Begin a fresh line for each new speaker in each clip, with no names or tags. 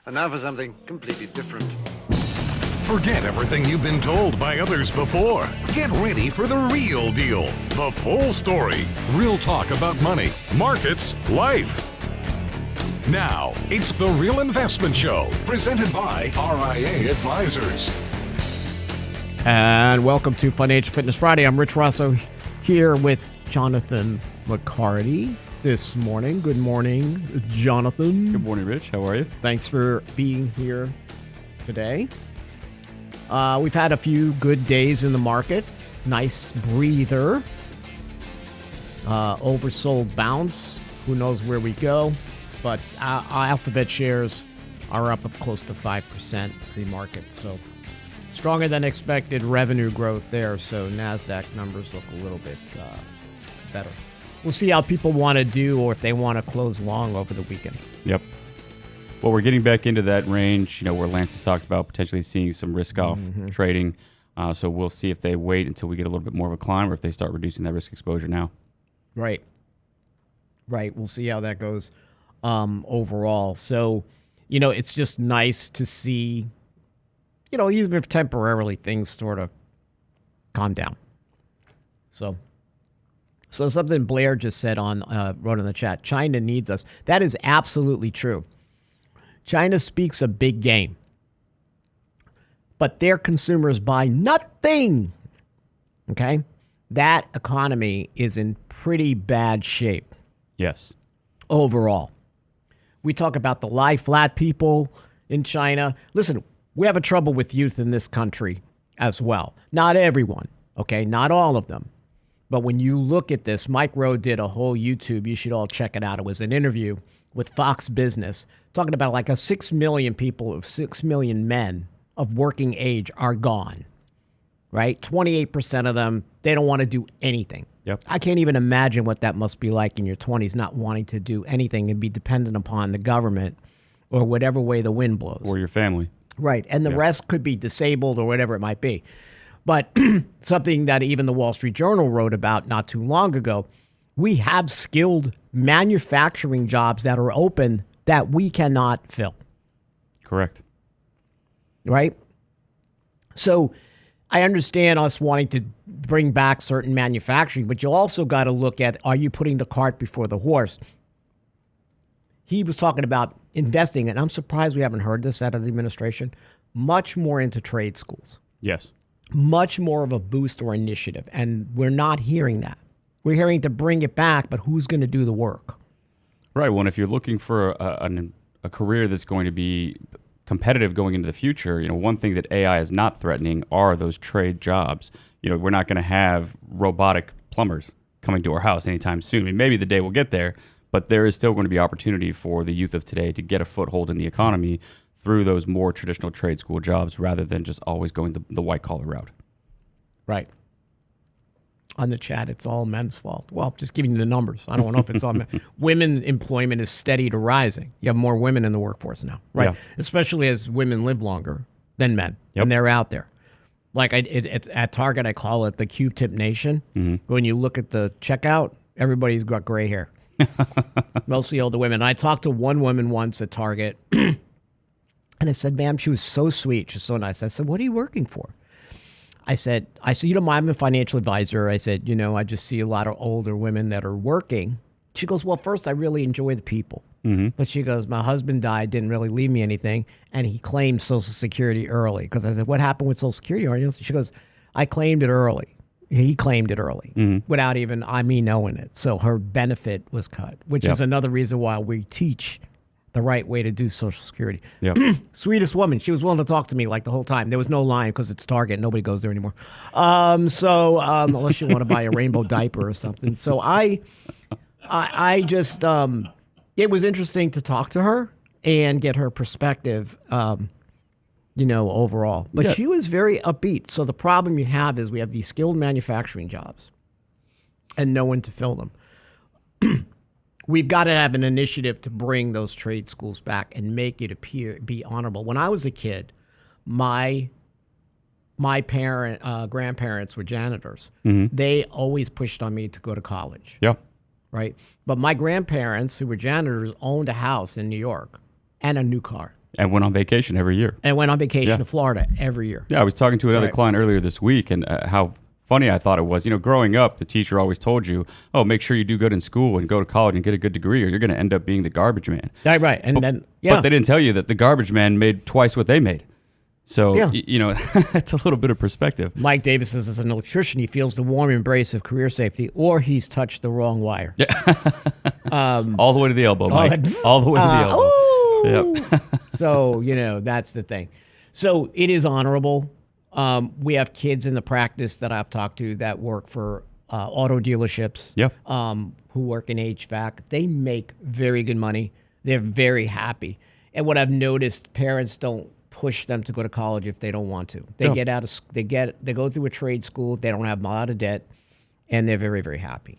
And now for something completely different.
Forget everything you've been told by others before. Get ready for the real deal, the full story. Real talk about money, markets, life. Now, it's The Real Investment Show, presented by RIA Advisors.
And welcome to Financial Fitness Friday. I'm Rich Rosso here with Jonathan McCarty this morning. Good morning, Jonathan.
Good morning, Rich. How are you?
Thanks for being here today. We've had a few good days in the market. Nice breather. Oversold bounce. Who knows where we go? But our Alphabet shares are up close to 5% pre-market. So stronger than expected revenue growth there. So NASDAQ numbers look a little bit better. We'll see how people want to do or if they want to close long over the weekend.
Yep. Well, we're getting back into that range, where Lance has talked about potentially seeing some risk-off trading. So we'll see if they wait until we get a little bit more of a climb or if they start reducing that risk exposure now. Right.
We'll see how that goes overall. So, it's just nice to see, even if temporarily things sort of calm down. So something Blair just said wrote in the chat, China needs us. That is absolutely true. China speaks a big game, but their consumers buy nothing. Okay? That economy is in pretty bad shape.
Yes.
Overall. We talk about the lie flat people in China. Listen, we have a trouble with youth in this country as well. Not everyone, okay? Not all of them. But when you look at this, Mike Rowe did a whole YouTube. You should all check it out. It was an interview with Fox Business talking about like 6 million people, 6 million men of working age are gone, right? 28% of them, they don't want to do anything.
Yep.
I can't even imagine what that must be like in your 20s, not wanting to do anything and be dependent upon the government or whatever way the wind blows.
Or your family.
Right. And the rest could be disabled or whatever it might be. But something that even the Wall Street Journal wrote about not too long ago, we have skilled manufacturing jobs that are open that we cannot fill.
Correct.
Right? So I understand us wanting to bring back certain manufacturing, but you also got to look at, are you putting the cart before the horse? He was talking about investing, and I'm surprised we haven't heard this out of the administration, much more into trade schools.
Yes.
Much more of a boost or initiative, and we're not hearing that. We're hearing to bring it back, but who's going to do the work?
Right. Well, if you're looking for a career that's going to be competitive going into the future, one thing that AI is not threatening are those trade jobs. We're not going to have robotic plumbers coming to our house anytime soon. I mean, maybe the day will get there, but there is still going to be opportunity for the youth of today to get a foothold in the economy through those more traditional trade school jobs rather than just always going the white-collar route.
Right. On the chat, it's all men's fault. Well, just giving you the numbers. I don't know if it's all men. Women employment is steady to rising. You have more women in the workforce now, right? Yeah. Especially as women live longer than men, and they're out there. Like at Target, I call it the Q-tip nation. Mm-hmm. When you look at the checkout, everybody's got gray hair. Mostly older women. I talked to one woman once at Target, and I said, ma'am, she was so sweet. She's so nice. I said, what are you working for? I said, I'm a financial advisor. I said, I just see a lot of older women that are working. She goes, well, first, I really enjoy the people. Mm-hmm. But she goes, my husband died, didn't really leave me anything, and he claimed Social Security early. Because I said, what happened with Social Security? She goes, I claimed it early. He claimed it early without even me knowing it. So her benefit was cut, which is another reason why we teach the right way to do Social Security. Yep. Sweetest woman. She was willing to talk to me like the whole time. There was no line because it's Target. Nobody goes there anymore. So unless you want to buy a rainbow diaper or something. So I just, it was interesting to talk to her and get her perspective, overall. But she was very upbeat. So the problem you have is we have these skilled manufacturing jobs and no one to fill them. We've got to have an initiative to bring those trade schools back and make it be honorable. When I was a kid, my grandparents were janitors. Mm-hmm. They always pushed on me to go to college.
Yeah.
Right. But my grandparents, who were janitors, owned a house in New York and a new car.
And went on vacation every year.
And went on vacation to Florida every year.
Yeah, I was talking to another client earlier this week, and how funny I thought it was. Growing up, the teacher always told you, oh, make sure you do good in school and go to college and get a good degree, or you're going to end up being the garbage man.
Right.
But they didn't tell you that the garbage man made twice what they made. So, it's a little bit of perspective.
Mike Davis says, as an electrician, he feels the warm embrace of career safety, or he's touched the wrong wire.
Yeah. All the way to the elbow, Mike. All the way to the elbow. Yep.
So, that's the thing. So it is honorable. We have kids in the practice that I've talked to that work for auto dealerships, who work in HVAC. They make very good money. They're very happy. And what I've noticed, parents don't push them to go to college if they don't want to. They get out of they go through a trade school. They don't have a lot of debt, and they're very, very happy.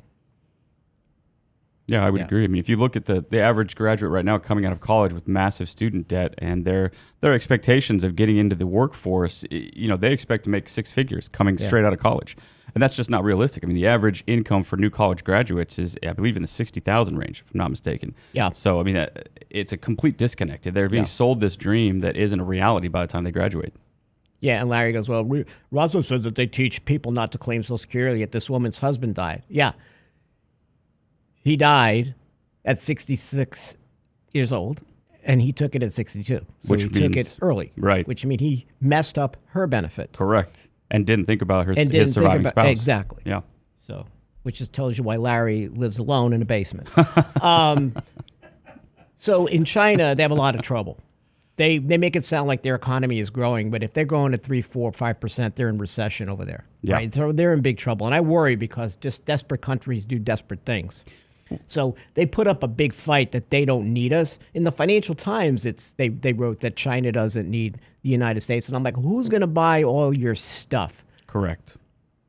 Yeah, I would agree. I mean, if you look at the average graduate right now coming out of college with massive student debt and their expectations of getting into the workforce, they expect to make six figures coming straight out of college. And that's just not realistic. I mean, the average income for new college graduates is, I believe, in the $60,000 range, if I'm not mistaken.
Yeah.
So, I mean, it's a complete disconnect. They're being sold this dream that isn't a reality by the time they graduate.
Yeah, and Larry goes, well, Rosso says that they teach people not to claim Social Security, yet this woman's husband died. Yeah. He died at 66 years old, and he took it at 62. So
Which
he
means,
took it early.
Right.
Which means he messed up her benefit.
Correct. And didn't think about his surviving spouse.
Exactly.
Yeah.
So, which just tells you why Larry lives alone in a basement. So in China, they have a lot of trouble. They make it sound like their economy is growing, but if they're growing at 3%, 4%, 5%, they're in recession over there.
Yeah.
Right? So they're in big trouble. And I worry because just desperate countries do desperate things. So they put up a big fight that they don't need us. In the Financial Times, they wrote that China doesn't need the United States. And I'm like, who's going to buy all your stuff?
Correct.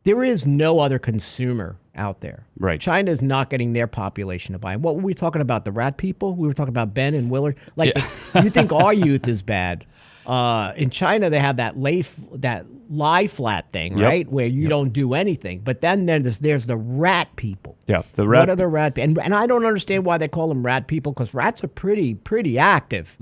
There is no other consumer out there.
Right.
China is not getting their population to buy. What were we talking about? The rat people? We were talking about Ben and Willard. Like, you think our youth is bad? In China, they have that lie flat thing, right? Where you don't do anything. But then there's the rat people.
Yeah, the rat.
What are the rat? And I don't understand why they call them rat people, because rats are pretty active.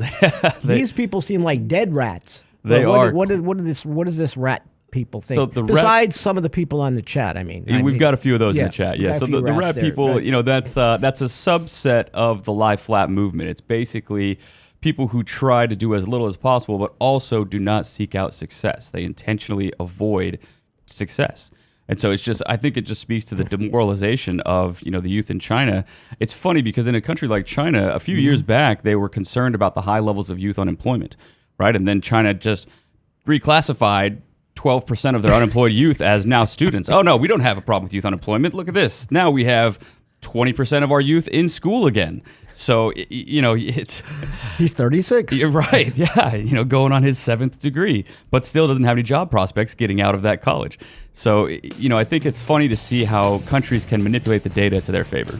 These people seem like dead rats.
They are.
What is this rat people think?
So
Besides some of the people on the chat,
we've got a few of those in the chat. Yeah. So the rat
there,
people,
right?
that's a subset of the lie flat movement. It's basically people who try to do as little as possible, but also do not seek out success. They intentionally avoid success. And so I think it just speaks to the demoralization of, the youth in China. It's funny because in a country like China, a few years back, they were concerned about the high levels of youth unemployment, right? And then China just reclassified 12% of their unemployed youth as now students. Oh, no, we don't have a problem with youth unemployment. Look at this. Now we have 20% of our youth in school again. So, it's...
He's 36.
You're right, yeah. Going on his 7th degree, but still doesn't have any job prospects getting out of that college. So, I think it's funny to see how countries can manipulate the data to their favor.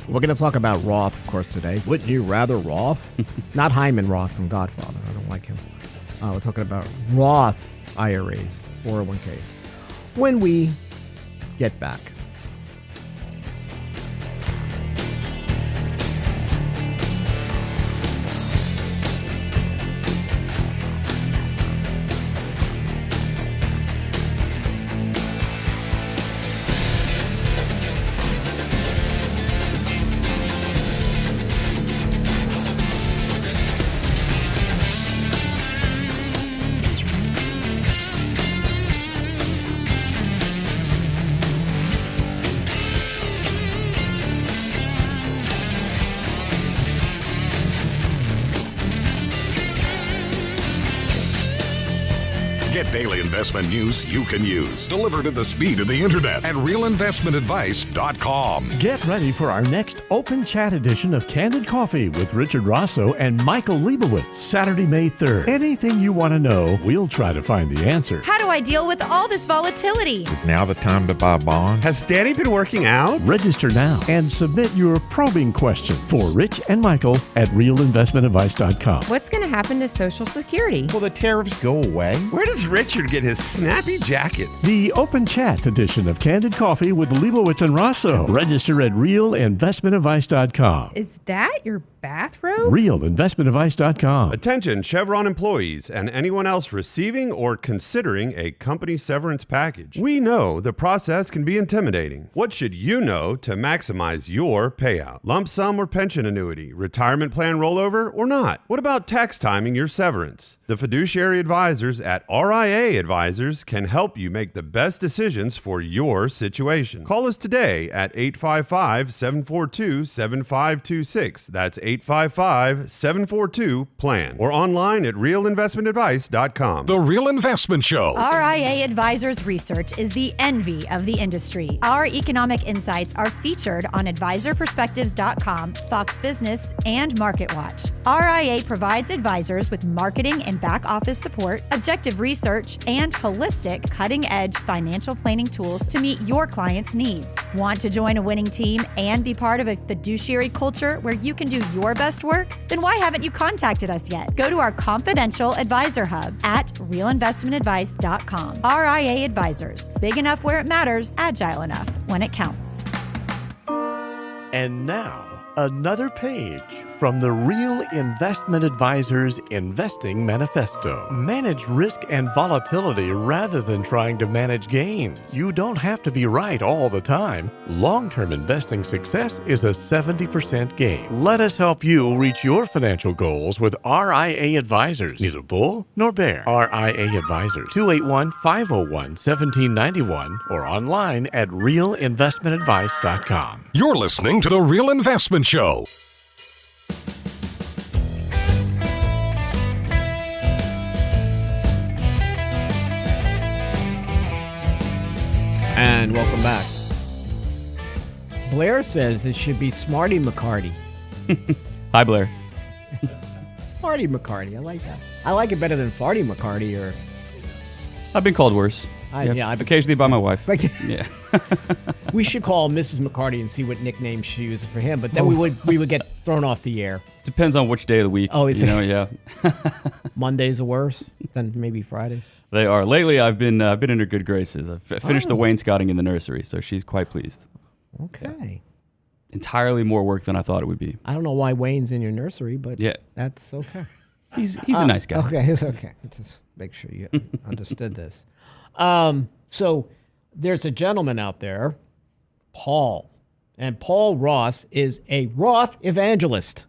We're going to talk about Roth, of course, today. Wouldn't you rather Roth? Not Hyman Roth from Godfather. I don't like him. We're talking about Roth IRAs, 401ks. When we get back.
Get daily investment news you can use, delivered at the speed of the internet at realinvestmentadvice.com.
Get ready for our next open chat edition of Candid Coffee with Richard Rosso and Michael Leibowitz, Saturday, May 3rd. Anything you want to know, we'll try to find the answer.
How do I deal with all this volatility?
Is now the time to buy bonds?
Has Daddy been working out?
Register now and submit your probing question for Rich and Michael at realinvestmentadvice.com.
What's going to happen to Social Security?
Will the tariffs go away?
Where does Rich Richard get his snappy jackets?
The open chat edition of Candid Coffee with Leibowitz and Rosso. Register at realinvestmentadvice.com.
Is that your bathrobe?
Realinvestmentadvice.com.
Attention Chevron employees and anyone else receiving or considering a company severance package. We know the process can be intimidating. What should you know to maximize your payout? Lump sum or pension annuity, retirement plan rollover or not? What about tax timing your severance? The fiduciary advisors at RIA Advisors can help you make the best decisions for your situation. Call us today at 855-742-7526. That's 855-742-PLAN. Or online at realinvestmentadvice.com.
The Real Investment Show.
RIA Advisors Research is the envy of the industry. Our economic insights are featured on advisorperspectives.com, Fox Business, and MarketWatch. RIA provides advisors with marketing and back office support, objective research, and holistic, cutting-edge financial planning tools to meet your clients' needs. Want to join a winning team and be part of a fiduciary culture where you can do your best work? Then why haven't you contacted us yet? Go to our confidential advisor hub at realinvestmentadvice.com. RIA Advisors. Big enough where it matters, agile enough when it counts.
And now, another page from the Real Investment Advisors Investing Manifesto. Manage risk and volatility rather than trying to manage gains. You don't have to be right all the time. Long-term investing success is a 70% gain. Let us help you reach your financial goals with RIA Advisors. Neither bull nor bear. RIA Advisors. 281-501-1791 or online at realinvestmentadvice.com.
You're listening to The Real Investment Show.
And welcome back. Blair says it should be Smarty McCarty.
Hi, Blair.
Smarty McCarty. I like that. I like it better than Farty McCarty or...
I've been called worse. Occasionally by my wife. Yeah.
We should call Mrs. McCarty and see what nickname she uses for him, but then we would get thrown off the air.
Depends on which day of the week.
Oh, is it?
Yeah.
Mondays are worse than maybe Fridays.
They are. Lately, I've been in her good graces. I've finished the wainscoting in the nursery, so she's quite pleased.
Okay.
Yeah. Entirely more work than I thought it would be.
I don't know why Wayne's in your nursery, but
yeah,
that's okay.
He's a nice guy.
Okay, it's okay. Just make sure you understood this. So there's a gentleman out there, Paul, and Paul Ross is a Roth evangelist.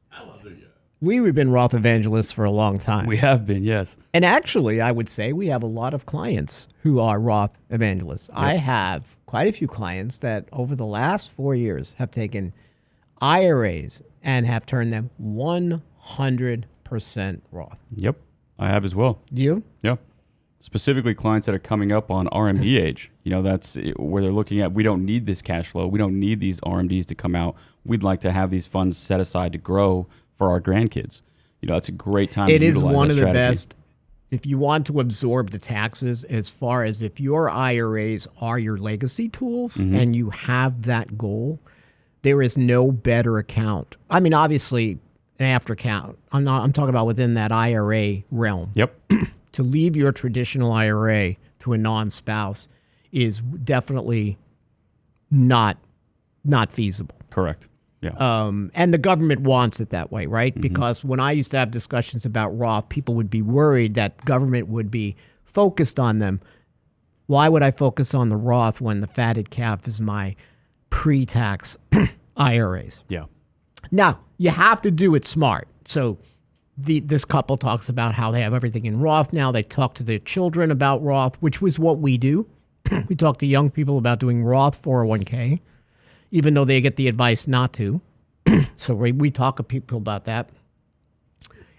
Hallelujah. We've been Roth evangelists for a long time.
We have been, yes.
And actually, I would say we have a lot of clients who are Roth evangelists. Yep. I have quite a few clients that over the last 4 years have taken IRAs and have turned them 100% Roth.
Yep, I have as well.
Do you?
Yeah. Specifically clients that are coming up on RMD age. That's where they're looking at, we don't need this cash flow. We don't need these RMDs to come out. We'd like to have these funds set aside to grow for our grandkids. It's a great time to utilize that strategy. It is one of the best.
If you want to absorb the taxes, as far as if your IRAs are your legacy tools and you have that goal, there is no better account. I mean, obviously, an after account. I'm talking about within that IRA realm.
Yep.
To leave your traditional IRA to a non-spouse is definitely not feasible.
Correct. Yeah.
And the government wants it that way, right? Because when I used to have discussions about Roth, people would be worried that government would be focused on them. Why would I focus on the Roth when the fatted calf is my pre-tax IRAs?
Yeah.
Now, you have to do it smart. So this couple talks about how they have everything in Roth now. They talk to their children about Roth, which was what we do. We talk to young people about doing Roth 401k, even though they get the advice not to. So we talk to people about that.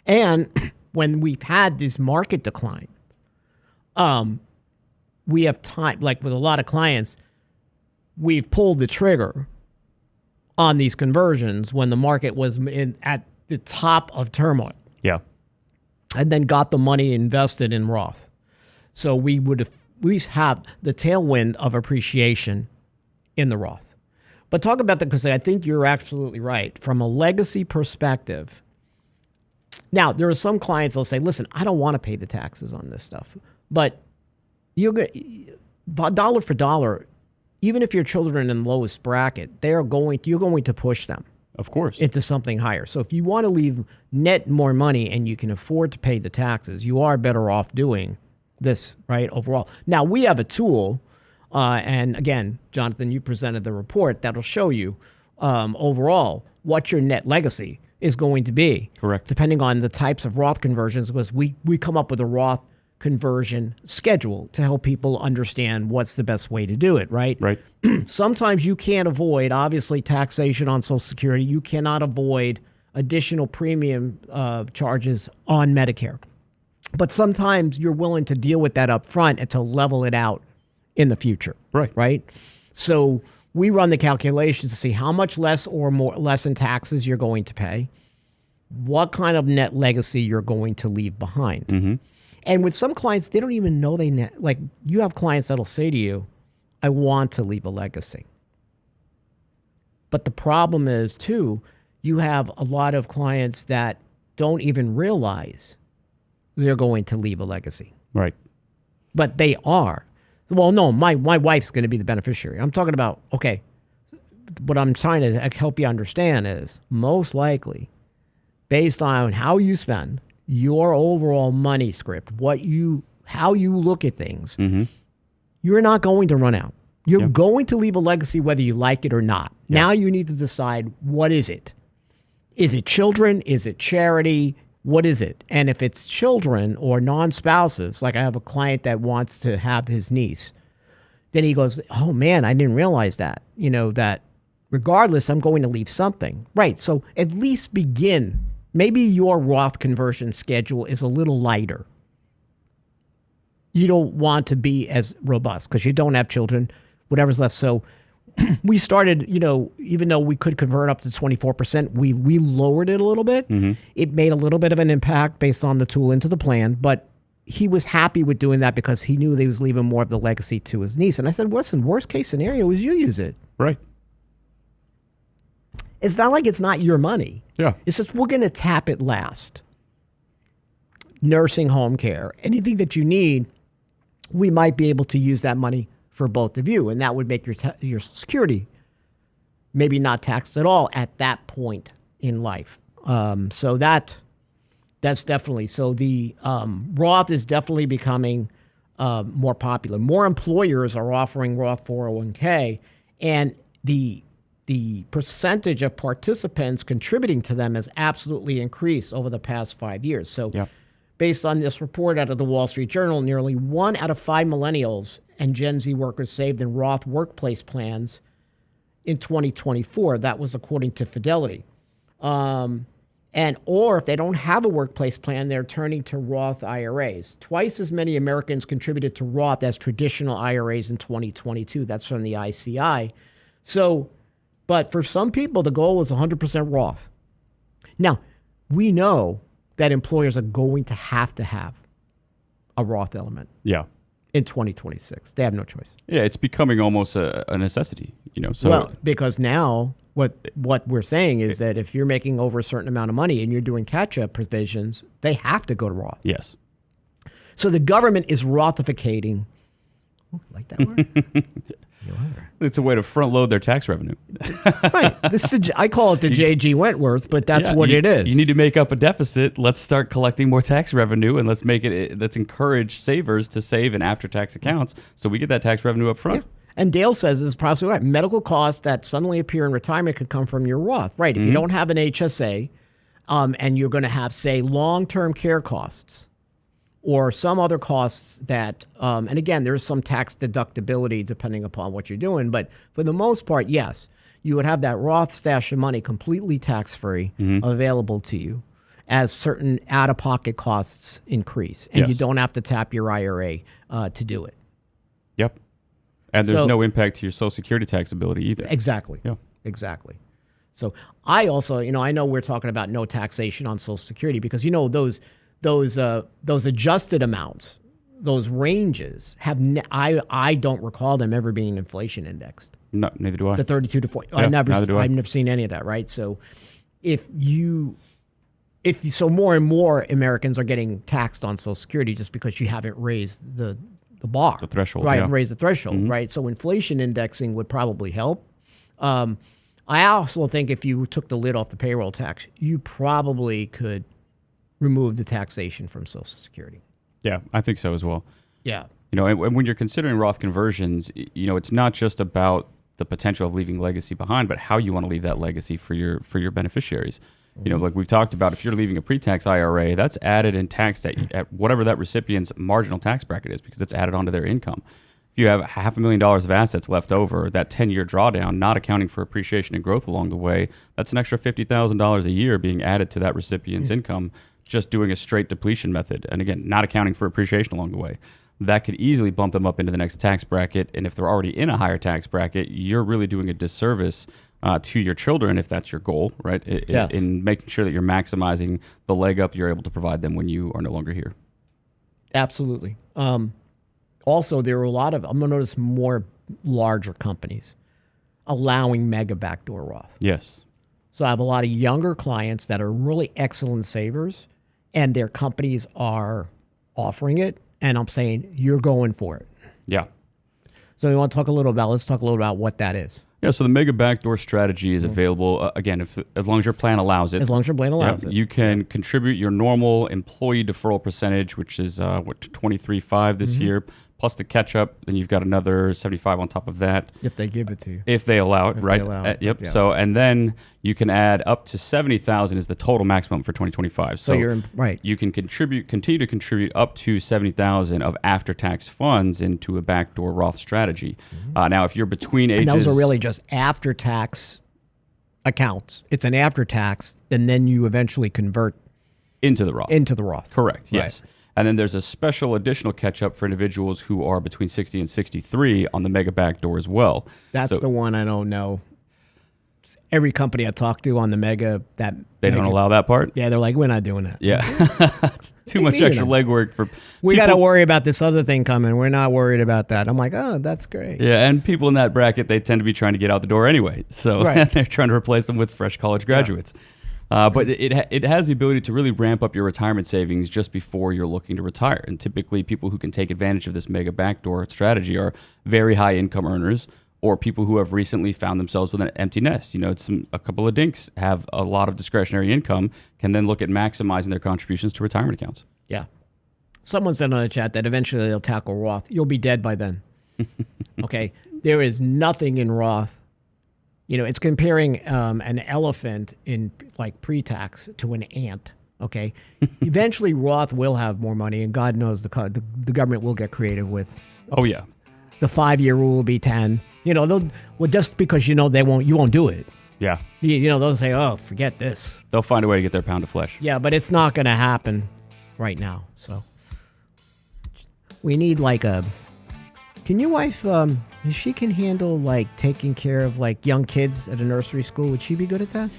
And when we've had these market declines, we have time, like with a lot of clients, we've pulled the trigger on these conversions when the market was at the top of turmoil.
Yeah.
And then got the money invested in Roth. So we would at least have the tailwind of appreciation in the Roth. But talk about that, because I think you're absolutely right. From a legacy perspective, Now, there are some clients that'll say, listen, I don't want to pay the taxes on this stuff. But dollar for dollar, even if your children are in the lowest bracket, you're going to push them.
Of course.
Into something higher. So if you want to leave net more money and you can afford to pay the taxes, you are better off doing this, right, overall. Now, we have a tool, and again, Jonathan, you presented the report that'll show you overall what your net legacy is going to be.
Correct.
Depending on the types of Roth conversions, because we come up with a Roth conversion schedule to help people understand what's the best way to do it, right?
Right.
Sometimes you can't avoid, obviously, taxation on Social Security. You cannot avoid additional premium charges on Medicare. But sometimes you're willing to deal with that up front and to level it out in the future.
Right.
Right? So we run the calculations to see how much less in taxes you're going to pay, what kind of net legacy you're going to leave behind.
Mm-hmm.
And with some clients, they don't even know like you have clients that'll say to you, I want to leave a legacy. But the problem is, too, you have a lot of clients that don't even realize they're going to leave a legacy.
Right.
But they are. Well, no, my wife's going to be the beneficiary. I'm talking about, okay, what I'm trying to help you understand is most likely, based on how you spend, your overall money script, how you look at things,
mm-hmm.
you're not going to run out. You're going to leave a legacy whether you like it or not. Yep. Now you need to decide, what is it? Is it children? Is it charity? What is it? And if it's children or non-spouses, like I have a client that wants to have his niece, then he goes, oh man, I didn't realize that. That regardless, I'm going to leave something. Right, so at least begin. Maybe your Roth conversion schedule is a little lighter. You don't want to be as robust because you don't have children, whatever's left. So we started, even though we could convert up to 24%, we lowered it a little bit.
Mm-hmm.
It made a little bit of an impact based on the tool into the plan, but he was happy with doing that because he knew that he was leaving more of the legacy to his niece. And I said, listen, worst case scenario is you use it.
Right.
It's not like it's not your money.
Yeah.
It's just we're going to tap it last. Nursing home care, anything that you need, we might be able to use that money for both of you. And that would make your Social Security maybe not taxed at all at that point in life. So that's definitely. So the Roth is definitely becoming more popular. More employers are offering Roth 401k, and the percentage of participants contributing to them has absolutely increased over the past 5 years. So based on this report out of the Wall Street Journal, nearly 1 out of 5 millennials and Gen Z workers saved in Roth workplace plans in 2024. That was according to Fidelity. Or if they don't have a workplace plan, they're turning to Roth IRAs. Twice as many Americans contributed to Roth as traditional IRAs in 2022. That's from the ICI. So, but for some people, the goal is 100% Roth. Now, we know that employers are going to have a Roth element.
Yeah.
In 2026. They have no choice.
Yeah, it's becoming almost a necessity, So
well, because now what we're saying is that if you're making over a certain amount of money and you're doing catch-up provisions, they have to go to Roth.
Yes.
So the government is Rothificating. Ooh, like that word?
It's a way to front load their tax revenue.
Right. I call it the J.G. Wentworth, but that's what it is.
You need to make up a deficit. Let's start collecting more tax revenue, and let's encourage savers to save in after-tax accounts so we get that tax revenue up front.
Yeah. And Dale says it's possibly right. Medical costs that suddenly appear in retirement could come from your Roth. Right. If you don't have an HSA and you're going to have, say, long-term care costs or some other costs that, and again, there's some tax deductibility depending upon what you're doing. But for the most part, yes, you would have that Roth stash of money completely tax-free available to you as certain out-of-pocket costs increase. And you don't have to tap your IRA to do it.
Yep. And there's no impact to your Social Security taxability either.
Exactly.
Yeah.
Exactly. So I also, I know we're talking about no taxation on Social Security because, those adjusted amounts, those ranges have, I don't recall them ever being inflation indexed.
No, neither do I.
The 32 to 40.
Yeah, neither do I.
I've never seen any of that, right? So if So more and more Americans are getting taxed on Social Security just because you haven't raised the bar.
The threshold.
Right,
Yeah.
raise the threshold, right? So inflation indexing would probably help. I also think if you took the lid off the payroll tax, you probably could remove the taxation from Social Security.
Yeah, I think so as well.
Yeah.
You know, and when you're considering Roth conversions, you know, it's not just about the potential of leaving legacy behind, but how you want to leave that legacy for your beneficiaries. You know, like we've talked about, if you're leaving a pre-tax IRA, that's added and taxed at whatever that recipient's marginal tax bracket is, because it's added onto their income. If you have $500,000 of assets left over, that 10-year drawdown, not accounting for appreciation and growth along the way, that's an extra $50,000 a year being added to that recipient's income, just doing a straight depletion method. And again, not accounting for appreciation along the way. That could easily bump them up into the next tax bracket. And if they're already in a higher tax bracket, you're really doing a disservice to your children, if that's your goal, right?
Yes.
In making sure that you're maximizing the leg up you're able to provide them when you are no longer here.
Absolutely. Also, there are a lot of, I'm going to notice more larger companies allowing mega backdoor Roth.
Yes.
So I have a lot of younger clients that are really excellent savers, and their companies are offering it, and I'm saying, you're going for it.
Yeah.
So let's talk a little about what that is.
Yeah, so the mega backdoor strategy is available, again, as long as your plan allows it.
As long as your plan allows it.
You can contribute your normal employee deferral percentage, which is 23.5 this year, plus the catch-up. Then you've got another 75 on top of that.
If they give it to you.
If they allow it,
If
right?
they allow it,
Yep.
yeah.
So, and then you can add up to 70,000 is the total maximum for 2025.
So you're right.
You can continue to contribute up to 70,000 of after-tax funds into a backdoor Roth strategy. Now, if you're between ages,
And those are really just after-tax accounts. It's an after-tax, and then you eventually convert
into the Roth. Correct.
Right.
Yes. And then there's a special additional catch-up for individuals who are between 60 and 63 on the mega backdoor as well.
That's the one I don't know. Every company I talk to on the mega,
They don't allow that part?
Yeah, they're like, we're not doing that.
Yeah. It's too much extra legwork for
We got to worry about this other thing coming. We're not worried about that. I'm like, oh, that's great.
Yeah, and people in that bracket, they tend to be trying to get out the door anyway. So
Right.
they're trying to replace them with fresh college graduates. But it has the ability to really ramp up your retirement savings just before you're looking to retire. And typically people who can take advantage of this mega backdoor strategy are very high income earners, or people who have recently found themselves with an empty nest. You know, a couple of dinks have a lot of discretionary income, can then look at maximizing their contributions to retirement accounts.
Yeah. Someone said on the chat that eventually they'll tackle Roth. You'll be dead by then. Okay. There is nothing in Roth. You know, it's comparing an elephant in like pre-tax to an ant. Okay. Eventually Roth will have more money, and God knows the government will get creative with.
Oh yeah.
The 5-year rule will be 10. You know, just because you won't do it.
Yeah.
You know, they'll say, oh, forget this.
They'll find a way to get their pound of flesh.
Yeah, but it's not going to happen right now. So we need can your wife, if she can handle like taking care of like young kids at a nursery school, would she be good at that?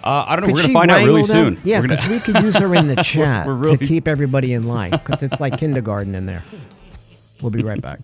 I don't know.
Could
We're going
she
to find out really
wrangle them?
soon.
Yeah, because we could use her in the chat
we're really-
to keep everybody in line, because it's like kindergarten in there. We'll be right back.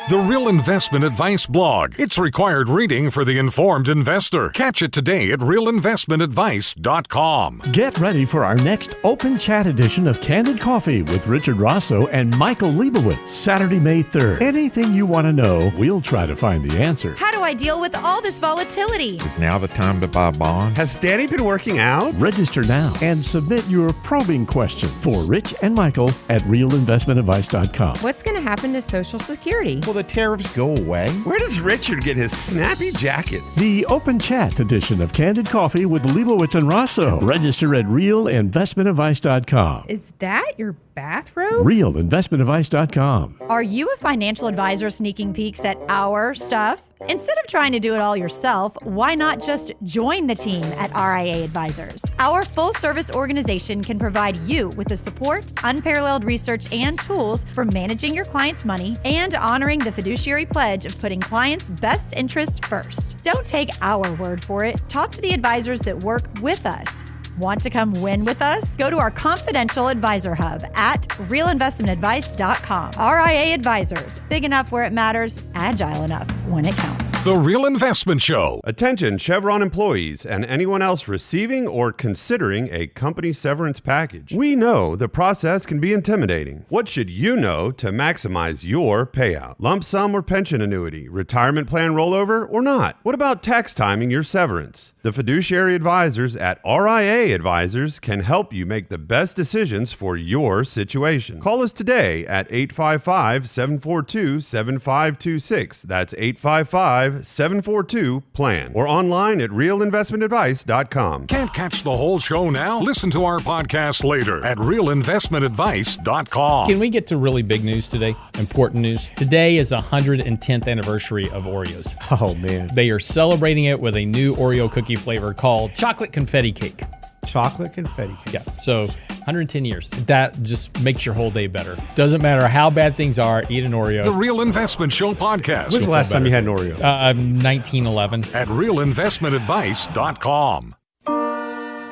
The Real Investment Advice blog. It's required reading for the informed investor. Catch it today at realinvestmentadvice.com.
Get ready for our next open chat edition of Candid Coffee with Richard Rosso and Michael Leibowitz, Saturday, May 3rd. Anything you want to know, we'll try to find the answer.
How do I deal with all this volatility?
Is now the time to buy bonds?
Has Danny been working out?
Register now and submit your probing question for Rich and Michael at realinvestmentadvice.com.
What's going to happen to Social Security?
Will the tariffs go away?
Where does Richard get his snappy jackets?
The open chat edition of Candid Coffee with Leibowitz and Rosso. Register at realinvestmentadvice.com.
Is that your bathrobe?
RealInvestmentAdvice.com.
Are you a financial advisor sneaking peeks at our stuff? Instead of trying to do it all yourself, why not just join the team at RIA Advisors? Our full-service organization can provide you with the support, unparalleled research, and tools for managing your clients' money and honoring the fiduciary pledge of putting clients' best interest first. Don't take our word for it. Talk to the advisors that work with us. Want to come win with us? Go to our confidential advisor hub at realinvestmentadvice.com. RIA Advisors, big enough where it matters, agile enough when it counts.
The Real Investment Show.
Attention Chevron employees and anyone else receiving or considering a company severance package. We know the process can be intimidating. What should you know to maximize your payout? Lump sum or pension annuity, retirement plan rollover or not? What about tax timing your severance? The fiduciary advisors at RIA Advisors can help you make the best decisions for your situation. Call us today at 855-742-7526. That's 855-742-PLAN. Or online at realinvestmentadvice.com.
Can't catch the whole show now? Listen to our podcast later at realinvestmentadvice.com.
Can we get to really big news today? Important news. Today is 110th anniversary of Oreos.
Oh, man.
They are celebrating it with a new Oreo cookie flavor called chocolate confetti cake.
Chocolate confetti cake.
Yeah, so 110 years. That just makes your whole day better. Doesn't matter how bad things are, eat an Oreo.
The Real Investment Show podcast.
When's the last time you had an Oreo?
1911.
At realinvestmentadvice.com.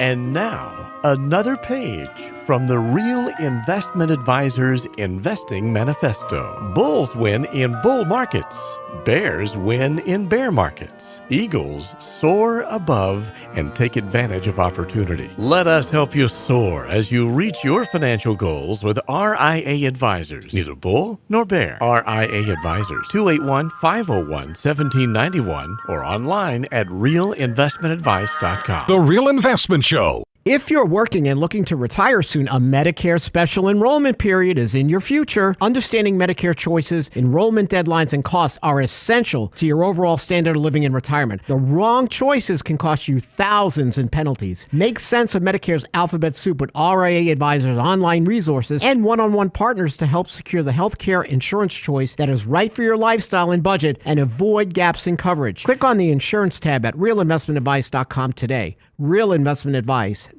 And now, another page from the Real Investment Advisors Investing Manifesto. Bulls win in bull markets. Bears win in bear markets. Eagles soar above and take advantage of opportunity. Let us help you soar as you reach your financial goals with RIA Advisors. Neither bull nor bear. RIA Advisors, 281-501-1791 or online at realinvestmentadvice.com.
The Real Investment Show.
If you're working and looking to retire soon, a Medicare special enrollment period is in your future. Understanding Medicare choices, enrollment deadlines, and costs are essential to your overall standard of living in retirement. The wrong choices can cost you thousands in penalties. Make sense of Medicare's alphabet soup with RIA Advisors' online resources and one-on-one partners to help secure the healthcare insurance choice that is right for your lifestyle and budget and avoid gaps in coverage. Click on the insurance tab at realinvestmentadvice.com today. realinvestmentadvice.com.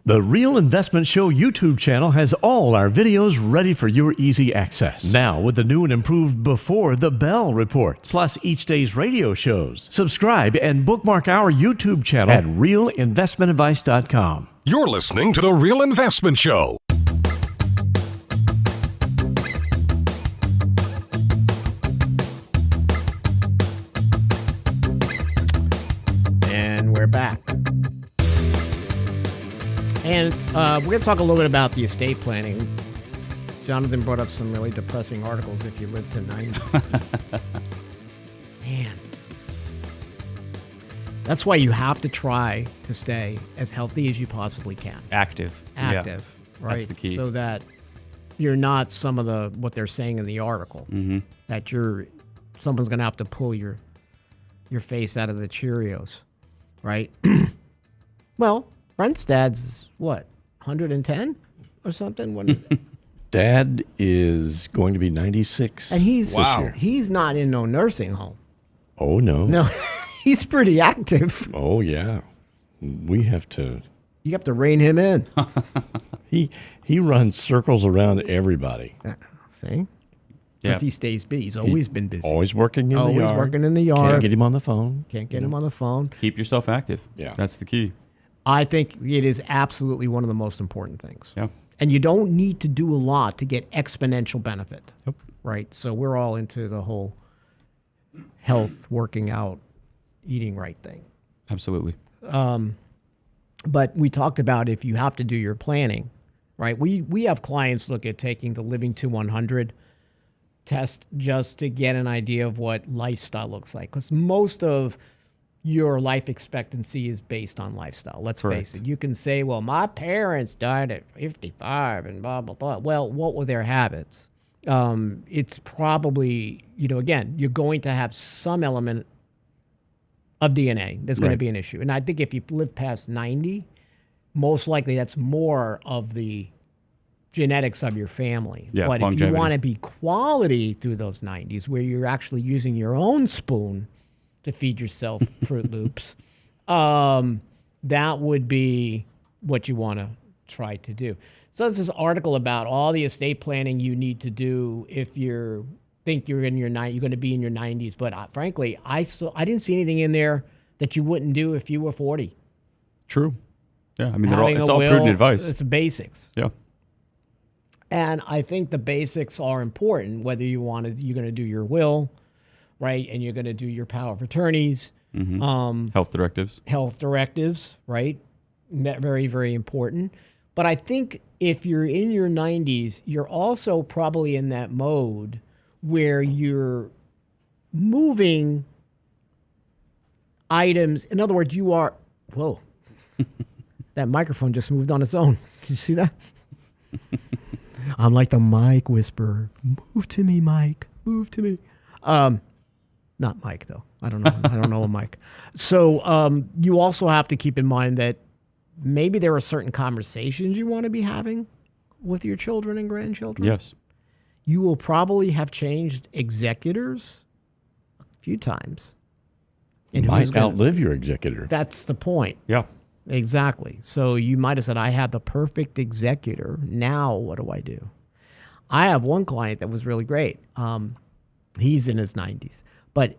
The Real Investment Show YouTube channel has all our videos ready for your easy access. Now with the new and improved Before the Bell reports, plus each day's radio shows. Subscribe and bookmark our YouTube channel at realinvestmentadvice.com.
You're listening to The Real Investment Show.
And we're back. And we're going to talk a little bit about the estate planning. Jonathan brought up some really depressing articles if you live to 90. Man. That's why you have to try to stay as healthy as you possibly can.
Active.
Active,
Yeah,
right?
that's the key.
So that you're not some of the what they're saying in the article.
Mm-hmm.
That someone's going to have to pull your face out of the Cheerios, right? Well, Brent's dad's what, 110 or something? What is it?
Dad is going to be 96
And he's
this year.
He's not in no nursing home.
Oh, no.
No, he's pretty active.
Oh, yeah. We have to...
You have to rein him in.
He runs circles around everybody.
See?
Yeah.
Because he stays busy. He's always been busy.
Always working in the yard.
Always working in the yard.
Can't get him on the phone.
Can't get him on the phone.
Keep yourself active.
Yeah.
That's the key.
I think it is absolutely one of the most important things.
Yeah.
And you don't need to do a lot to get exponential benefit.
Yep.
Right? So we're all into the whole health, working out, eating right thing.
Absolutely.
But we talked about if you have to do your planning, right? We have clients look at taking the Living to 100 test just to get an idea of what lifestyle looks like. Because most of your life expectancy is based on lifestyle. Let's face it. You can say, well, my parents died at 55 and blah, blah, blah. Well, what were their habits? It's probably, again, you're going to have some element of DNA. There's going to be an issue. And I think if you live past 90, most likely that's more of the genetics of your family.
Yeah,
but if you
longevity.
want to be quality through those 90s, where you're actually using your own spoon to feed yourself Fruit Loops, that would be what you want to try to do. So there's this article about all the estate planning you need to do if you think you're going to be in your 90s. But frankly, I didn't see anything in there that you wouldn't do if you were 40.
True. Yeah, I mean,
Having
it's
a
all
will,
prudent advice.
It's the basics.
Yeah.
And I think the basics are important, whether you're going to do your will, right? And you're going to do your power of attorneys.
Health directives,
right? Very, very important. But I think if you're in your 90s, you're also probably in that mode where you're moving items. In other words, you are, whoa, that microphone just moved on its own. Did you see that? I'm like the mic whisperer. Move to me, Mike. Move to me. Not Mike, though. I don't know a Mike. So you also have to keep in mind that maybe there are certain conversations you want to be having with your children and grandchildren.
Yes.
You will probably have changed executors a few times.
You might outlive your executor.
That's the point.
Yeah.
Exactly. So you might have said, I had the perfect executor. Now what do I do? I have one client that was really great. He's in his 90s, but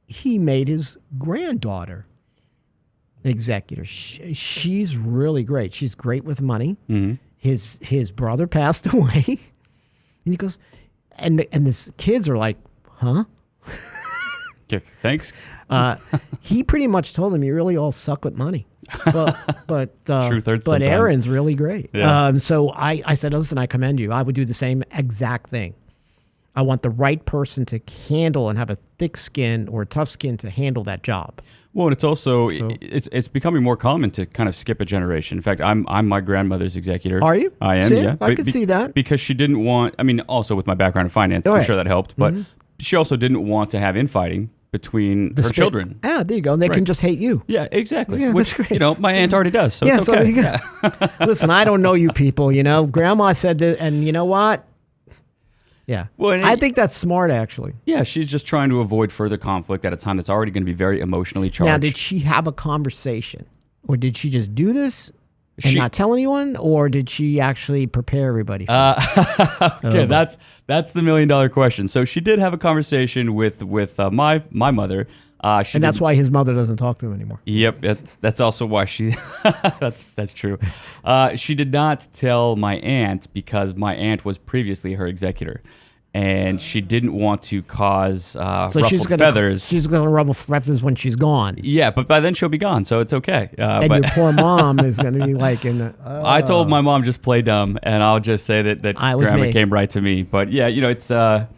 he made his granddaughter executor. She's really great. She's great with money.
Mm-hmm.
His brother passed away, and he goes, and the kids are like, huh?
Thanks.
He pretty much told them, you really all suck with money. But
Truth hurts
but
sometimes.
Aaron's really great.
Yeah.
So I said, listen, I commend you. I would do the same exact thing. I want the right person to handle and have a thick skin or a tough skin to handle that job.
Well, and it's also it's becoming more common to kind of skip a generation. In fact, I'm my grandmother's executor.
Are you?
I am.
See?
Yeah,
I could see that
because she didn't want. I mean, also with my background in finance, I'm sure that helped. But she also didn't want to have infighting between her children.
Ah, there you go. And they can just hate you.
Yeah, exactly.
Yeah,
Which,
that's great.
my aunt already does. So
yeah,
it's
so
okay.
there you go. Listen, I don't know you people. Grandma said that, and you know what? Yeah.
Well,
I think that's smart, actually.
Yeah, she's just trying to avoid further conflict at a time that's already going to be very emotionally charged.
Now, did she have a conversation, or did she just do this and not tell anyone, or did she actually prepare everybody for it?
Okay, that's the $1 million question. So she did have a conversation with my mother.
And that's why his mother doesn't talk to him anymore.
Yep, that's also why she. that's true. She did not tell my aunt because my aunt was previously her executor, and she didn't want to cause ruffled feathers.
She's going to ruffle feathers when she's gone.
Yeah, but by then she'll be gone, so it's okay.
And your poor mom is going to be like in the.
I told my mom just play dumb, and I'll just say that Grandma came right to me. But yeah, it's.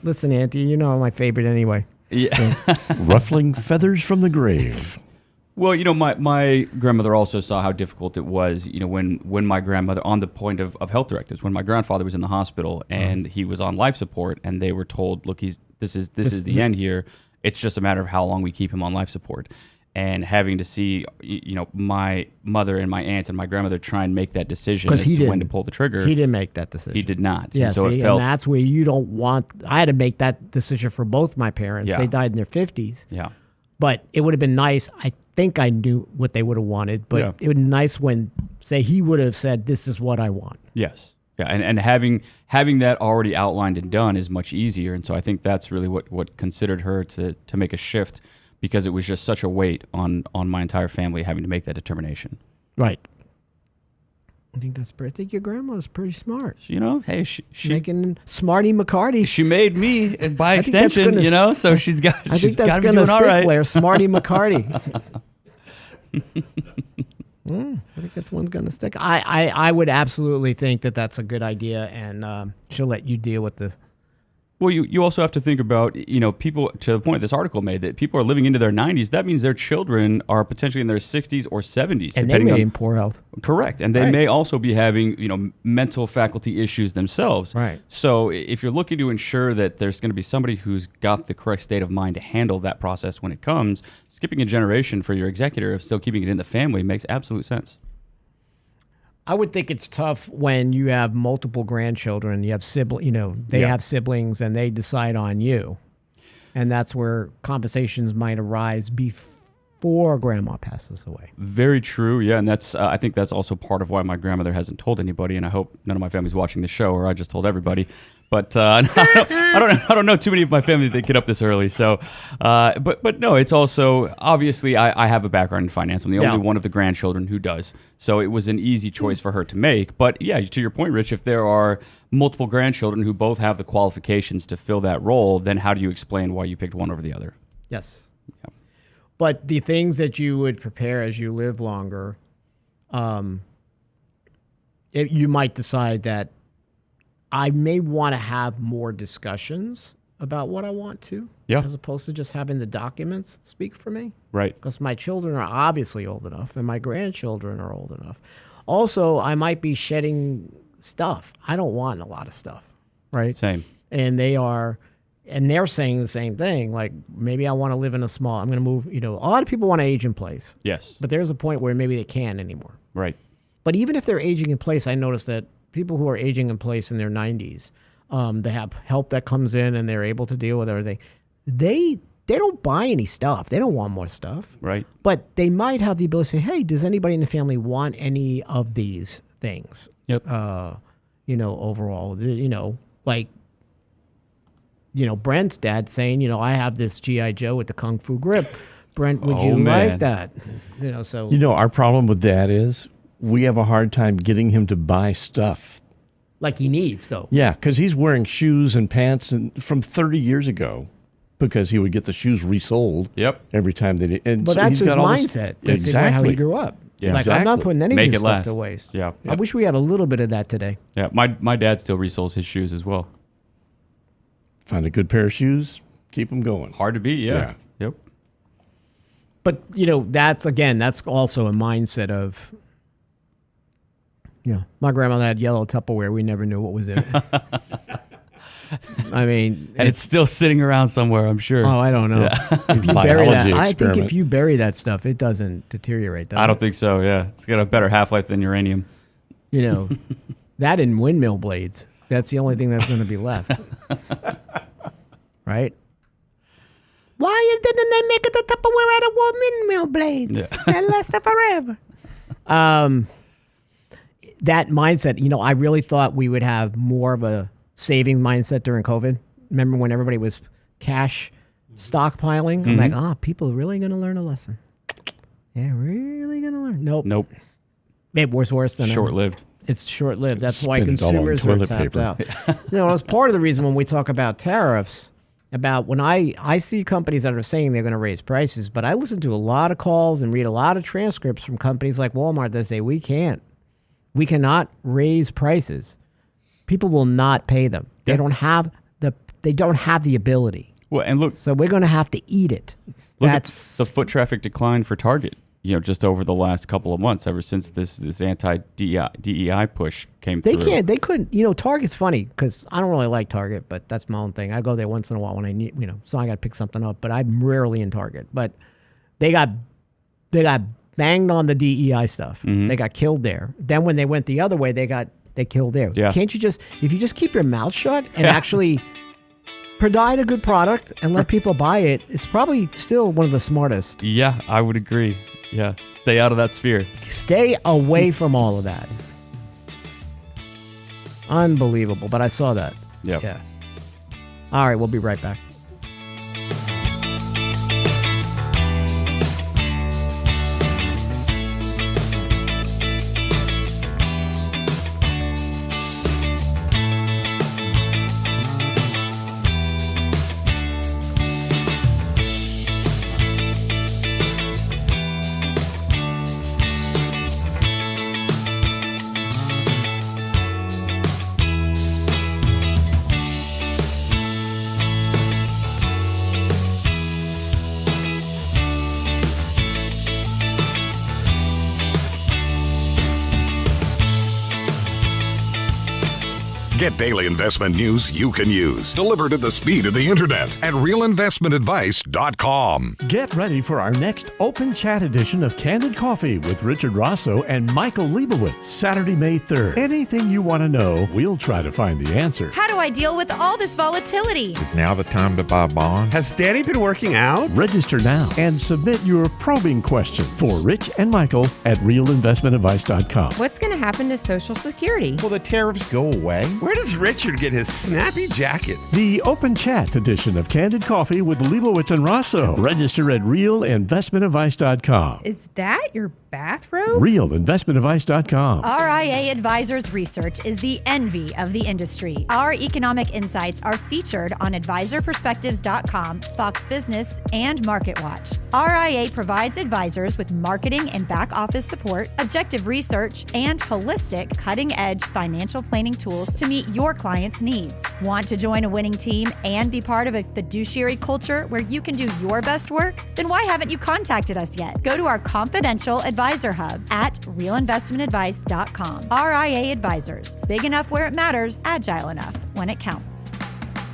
Listen, Auntie, you know my favorite anyway.
Yeah.
Ruffling feathers from the grave.
Well, my grandmother also saw how difficult it was, when my grandmother, on the point of health directives, when my grandfather was in the hospital and he was on life support and they were told, look, this is the end here. It's just a matter of how long we keep him on life support. And having to see, my mother and my aunt and my grandmother try and make that decision as to when to pull the trigger.
He didn't make that decision.
He did not.
Yeah,
and so
and that's where you don't want. I had to make that decision for both my parents.
Yeah.
They died in their 50s.
Yeah.
But it would have been nice. I think I knew what they would have wanted, but it would be nice when, say, he would have said, this is what I want.
Yes. Yeah, and having that already outlined and done is much easier. And so I think that's really what considered her to make a shift, because it was just such a weight on my entire family having to make that determination.
Right. I think that's pretty. I think your grandma's pretty smart.
Hey, she
making Smarty McCarty.
She made me by extension, so she's got.
I think that's going to stick there, Smarty McCarty. I think that's one's going to stick. I would absolutely think that that's a good idea, and she'll let you deal with the.
Well, you also have to think about, people, to the point this article made, that people are living into their 90s. That means their children are potentially in their 60s or 70s.
And they may be in poor health.
Correct. And they may also be having, mental faculty issues themselves.
Right.
So if you're looking to ensure that there's going to be somebody who's got the correct state of mind to handle that process when it comes, skipping a generation for your executor, still keeping it in the family, makes absolute sense.
I would think it's tough when you have multiple grandchildren. You have they have siblings, and they decide on you, and that's where conversations might arise before grandma passes away.
Very true. Yeah, and that's I think that's also part of why my grandmother hasn't told anybody, and I hope none of my family's watching the show, or I just told everybody. But I don't know too many of my family that get up this early. So, but no, it's also obviously I have a background in finance. I'm the only one of the grandchildren who does. So it was an easy choice for her to make. But yeah, to your point, Rich, if there are multiple grandchildren who both have the qualifications to fill that role, then how do you explain why you picked one over the other?
Yes. Yeah. But the things that you would prepare as you live longer, you might decide that I may want to have more discussions about what I want to, as opposed to just having the documents speak for me.
Right.
Because my children are obviously old enough, and my grandchildren are old enough. Also, I might be shedding stuff. I don't want a lot of stuff, right?
Same.
And they're saying the same thing. Like, maybe I want to live in I'm going to move, a lot of people want to age in place.
Yes.
But there's a point where maybe they can't anymore.
Right.
But even if they're aging in place, I noticed that people who are aging in place in their 90s, they have help that comes in and they're able to deal with everything. They don't buy any stuff. They don't want more stuff.
Right.
But they might have the ability to say, hey, does anybody in the family want any of these things?
Yep.
Overall, Brent's dad saying, I have this G.I. Joe with the Kung Fu grip. Brent, would you like that?
Our problem with Dad is we have a hard time getting him to buy stuff.
Like he needs, though.
Yeah, because he's wearing shoes and pants from 30 years ago because he would get the shoes resold every time they did.
But that's his mindset. That's how he grew up.
Yeah.
Like, I'm not putting any of this stuff to waste.
Yeah.
I wish we had a little bit of that today.
Yeah, my dad still resoles his shoes as well.
Find a good pair of shoes, keep them going.
Hard to beat, yeah. Yep.
But, that's also a mindset of, my grandmother had yellow Tupperware. We never knew what was in it. I mean.
And it's still sitting around somewhere, I'm sure.
Oh, I don't know.
Yeah.
If you bury that, I think if you bury that stuff, it doesn't deteriorate.
I don't think so, yeah. It's got a better half-life than uranium.
That and windmill blades. That's the only thing that's going to be left. Right? Why didn't they make it the Tupperware out of windmill blades? Yeah. That lasted forever. That mindset, I really thought we would have more of a saving mindset during COVID. Remember when everybody was cash stockpiling? I'm like, people are really going to learn a lesson. Yeah, really going to learn. Nope. It was worse than
short-lived.
It's short-lived. That's why consumers are tapped out. It's part of the reason when we talk about tariffs, about when I see companies that are saying they're going to raise prices, but I listen to a lot of calls and read a lot of transcripts from companies like Walmart that say, we cannot raise prices. People will not pay them. They don't have the ability.
Well, and look,
so we're going to have to eat it.
That's the foot traffic decline for Target. Just over the last couple of months, ever since this anti-DEI push came through.
They couldn't. Target's funny because I don't really like Target, but that's my own thing. I go there once in a while when I need, so I got to pick something up. But I'm rarely in Target. But they got banged on the DEI stuff. Mm-hmm. They got killed there. Then when they went the other way, they killed there.
Yeah.
Can't you if you just keep your mouth shut and actually provide a good product and let people buy it, it's probably still one of the smartest.
Yeah, I would agree. Yeah, stay out of that sphere.
Stay away from all of that. Unbelievable, but I saw that.
Yep.
Yeah. All right, we'll be right back.
Get daily investment news you can use, delivered at the speed of the internet at realinvestmentadvice.com.
Get ready for our next Open Chat edition of Candid Coffee with Richard Rosso and Michael Leibowitz, Saturday, May 3rd. Anything you want to know, we'll try to find the answer.
How do I deal with all this volatility?
Is now the time to buy bonds?
Has Danny been working out?
Register now and submit your probing question for Rich and Michael at realinvestmentadvice.com.
What's going to happen to Social Security?
Will the tariffs go away?
Where does Richard get his snappy jackets?
The Open Chat edition of Candid Coffee with Leibowitz and Rosso. Register at realinvestmentadvice.com.
Is that your bathrobe?
realinvestmentadvice.com.
RIA Advisors Research is the envy of the industry. Our economic insights are featured on advisorperspectives.com, Fox Business, and MarketWatch. RIA provides advisors with marketing and back office support, objective research, and holistic, cutting-edge financial planning tools to meet your clients' needs. Want to join a winning team and be part of a fiduciary culture where you can do your best work? Then why haven't you contacted us yet? Go to our confidential advisor hub at realinvestmentadvice.com. RIA Advisors. Big enough where it matters, agile enough when it counts.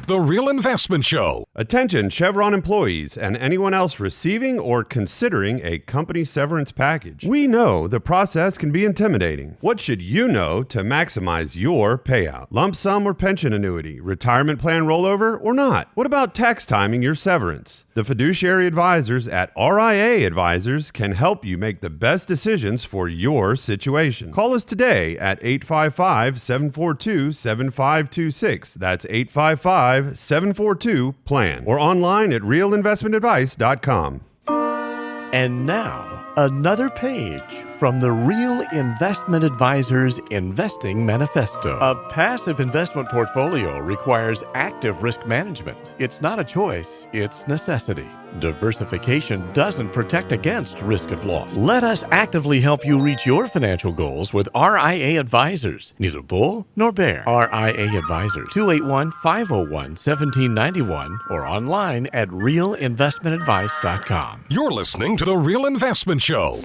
The Real Investment Show.
Attention Chevron employees and anyone else receiving or considering a company severance package. We know the process can be intimidating. What should you know to maximize your payout? Lump sum or pension annuity, retirement plan rollover or not? What about tax timing your severance? The fiduciary advisors at RIA Advisors can help you make the best decisions for your situation. Call us today at 855-742-7526. That's 855-742-PLAN. Or online at realinvestmentadvice.com.
And now, another page from the Real Investment Advisors Investing Manifesto. A passive investment portfolio requires active risk management. It's not a choice, it's necessity. Diversification doesn't protect against risk of loss. Let us actively help you reach your financial goals with RIA Advisors. Neither bull nor bear. RIA Advisors, 281-501-1791 or online at realinvestmentadvice.com.
You're listening to The Real Investment Show.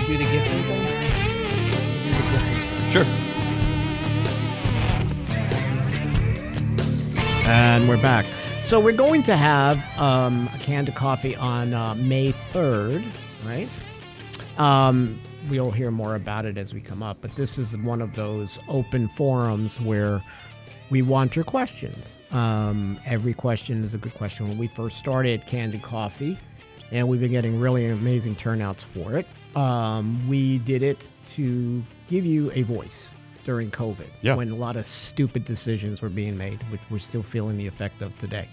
Do the gifting thing?
Sure.
And we're back. So we're going to have a Candid Coffee on May 3rd, right? We'll hear more about it as we come up, but this is one of those open forums where we want your questions. Every question is a good question. When we first started Candid Coffee, and we've been getting really amazing turnouts for it, we did it to give you a voice during COVID, when a lot of stupid decisions were being made, which we're still feeling the effect of today.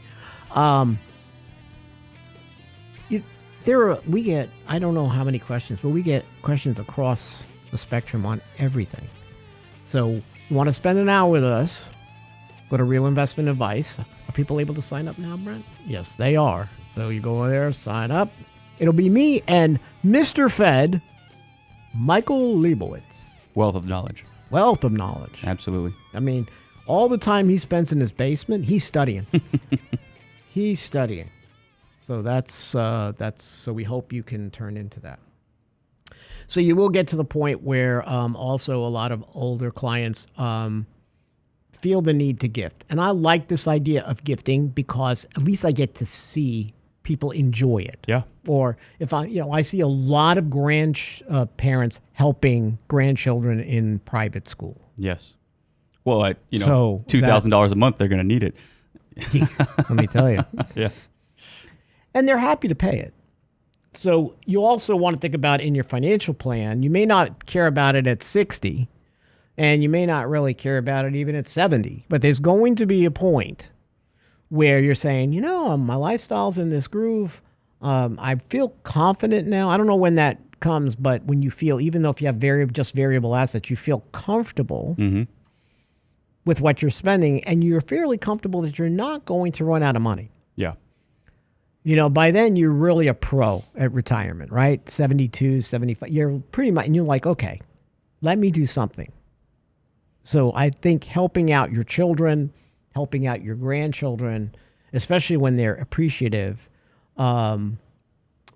We get, I don't know how many questions, but we get questions across the spectrum on everything. So you want to spend an hour with us, go to Real Investment Advice. Are people able to sign up now, Brent? Yes, they are. So you go there, sign up. It'll be me and Mr. Fed, Michael Leibowitz.
Wealth of knowledge.
Wealth of knowledge.
Absolutely.
I mean, all the time he spends in his basement, he's studying. He's studying. So that's so we hope you can turn into that. So you will get to the point where also a lot of older clients feel the need to gift. And I like this idea of gifting because at least I get to see people enjoy it.
Yeah.
Or if I see a lot of parents helping grandchildren in private school.
Yes. Well,
so
$2,000 a month, they're going to need it.
Let me tell you.
Yeah.
And they're happy to pay it. So you also want to think about in your financial plan, you may not care about it at 60, and you may not really care about it even at 70, but there's going to be a point where you're saying, my lifestyle's in this groove. I feel confident now. I don't know when that comes, but when you feel, even though if you have just variable assets, you feel comfortable with what you're spending, and you're fairly comfortable that you're not going to run out of money.
Yeah.
By then you're really a pro at retirement, right? 72, 75. You're pretty much, and you're like, okay, let me do something. So I think helping out your children, helping out your grandchildren, especially when they're appreciative,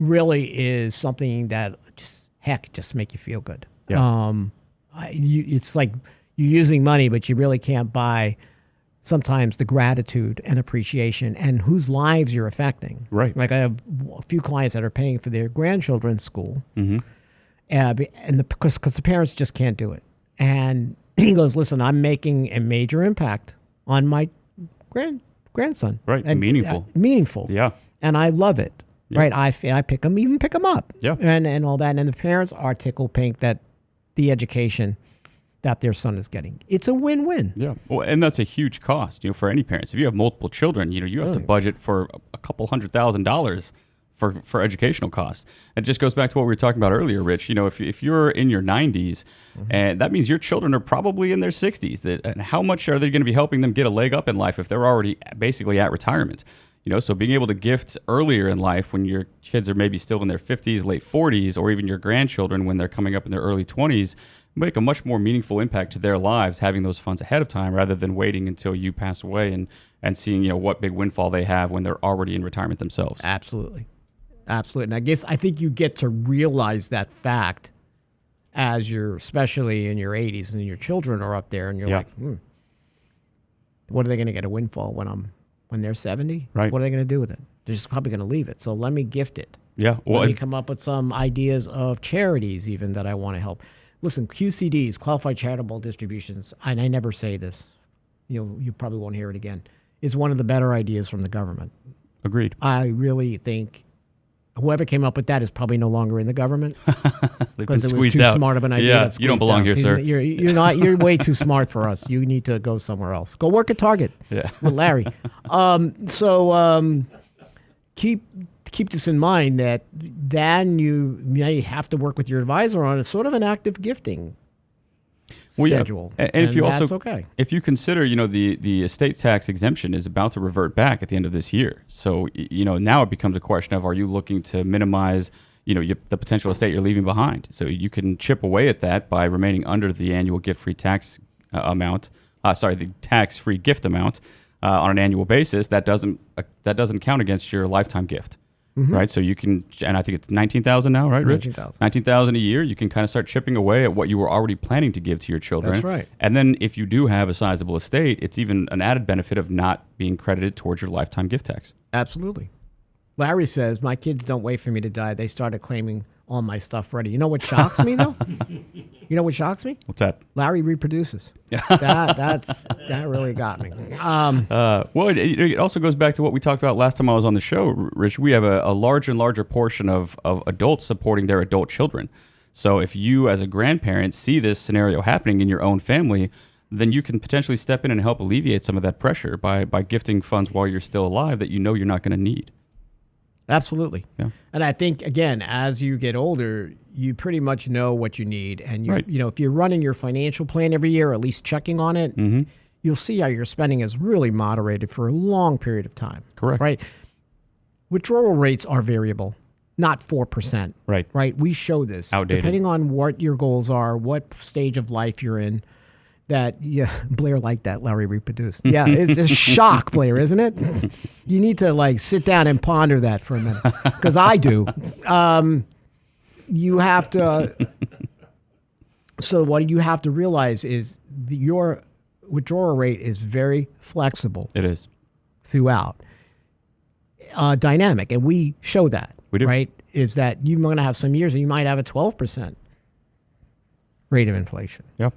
really is something that just make you feel good.
Yeah.
It's like you're using money, but you really can't buy sometimes the gratitude and appreciation and whose lives you're affecting.
Right.
Like I have a few clients that are paying for their grandchildren's school, because the parents just can't do it. And he goes, listen, I'm making a major impact on my grandson.
Right.
And,
meaningful.
Meaningful.
Yeah.
And I love it.
Yeah.
Right. I pick them up.
Yeah.
And all that. And the parents are tickled pink that the education that their son is getting. It's a win-win.
Yeah. Well, and that's a huge cost, for any parents. If you have multiple children, you have to budget for a couple $100,000 for educational costs. It just goes back to what we were talking about earlier, Rich. If you're in your 90s, and that means your children are probably in their 60s, and how much are they going to be helping them get a leg up in life if they're already basically at retirement? So being able to gift earlier in life when your kids are maybe still in their 50s, late 40s, or even your grandchildren when they're coming up in their early 20s, make a much more meaningful impact to their lives having those funds ahead of time rather than waiting until you pass away and seeing what big windfall they have when they're already in retirement themselves.
Absolutely. And I think you get to realize that fact as you're especially in your 80s and your children are up there and you're like, what are they going to get a windfall when they're 70?
Right.
What are they going to do with it? They're just probably going to leave it. So let me gift it.
Yeah. Well,
let me come up with some ideas of charities even that I want to help. Listen, QCDs, qualified charitable distributions, and I never say this, you probably won't hear it again, is one of the better ideas from the government.
Agreed.
I really think whoever came up with that is probably no longer in the government because it was too smart of an idea.
Yeah, you don't belong here, sir.
You're not. You're way too smart for us. You need to go somewhere else. Go work at Target with Larry. Keep this in mind that then you may have to work with your advisor on a sort of an active gifting schedule.
And if you
that's
also,
okay.
if you consider, the estate tax exemption is about to revert back at the end of this year. So, now it becomes a question of, are you looking to minimize, the potential estate you're leaving behind? So you can chip away at that by remaining under the annual gift-free tax the tax-free gift amount on an annual basis. That doesn't count against your lifetime gift. Right, so you can, and I think it's $19,000 now, right, Rich? $19,000 a year. You can kind of start chipping away at what you were already planning to give to your children.
That's right.
And then if you do have a sizable estate, it's even an added benefit of not being credited towards your lifetime gift tax.
Absolutely. Larry says, my kids don't wait for me to die. They started claiming all my stuff ready. You know what shocks me, though? You know what shocks me?
What's that?
Larry reproduces. That really got me.
Well, it also goes back to what we talked about last time I was on the show, Rich. We have a larger and larger portion of adults supporting their adult children. So if you as a grandparent see this scenario happening in your own family, then you can potentially step in and help alleviate some of that pressure by gifting funds while you're still alive that you're not going to need.
Absolutely.
Yeah.
And I think, again, as you get older, you pretty much know what you need. And, if you're running your financial plan every year, or at least checking on it, you'll see how your spending is really moderated for a long period of time.
Correct.
Right? Withdrawal rates are variable, not 4%.
Right.
Right? We show this.
Outdated.
Depending on what your goals are, what stage of life you're in, Blair liked that. Larry reproduced. Yeah, it's a shock, Blair, isn't it? You need to sit down and ponder that for a minute, because I do. You have to. So what you have to realize is your withdrawal rate is very flexible.
It is
throughout, dynamic, and we show that.
We do.
Right? Is that you're going to have some years, and you might have a 12% rate of inflation.
Yeah.